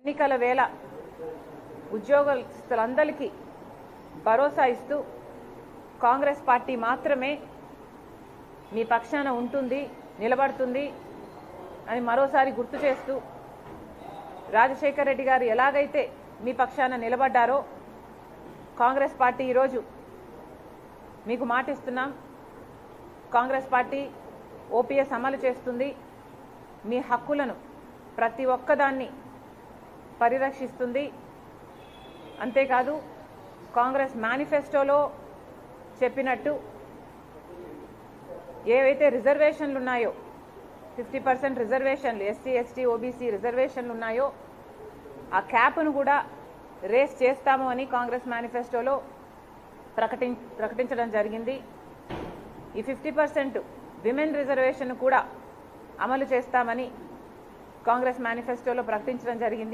ఎన్నికల వేళ ఉద్యోగస్తులందరికీ భరోసా ఇస్తూ కాంగ్రెస్ పార్టీ మాత్రమే మీ పక్షాన ఉంటుంది, నిలబడుతుంది అని మరోసారి గుర్తు చేస్తూ రాజశేఖర్ రెడ్డి గారు ఎలాగైతే మీ పక్షాన నిలబడ్డారో కాంగ్రెస్ పార్టీ ఈరోజు మీకు మాటిస్తున్నాం. కాంగ్రెస్ పార్టీ ఓపీఎస్ అమలు చేస్తుంది. మీ హక్కులను ప్రతి ఒక్కదాన్ని పరిరక్షిస్తుంది. అంతేకాదు కాంగ్రెస్ మేనిఫెస్టోలో చెప్పినట్టు ఏవైతే రిజర్వేషన్లు ఉన్నాయో 50% రిజర్వేషన్లు ఎస్సీ ఎస్టీ ఓబీసీ రిజర్వేషన్లు ఉన్నాయో ఆ క్యాప్ను కూడా రేస్ చేస్తాము అని కాంగ్రెస్ మేనిఫెస్టోలో ప్రకటించడం జరిగింది. ఈ 50% విమెన్ రిజర్వేషన్ కూడా అమలు చేస్తామని కాంగ్రెస్ మేనిఫెస్టోలో ప్రకటించడం జరిగింది.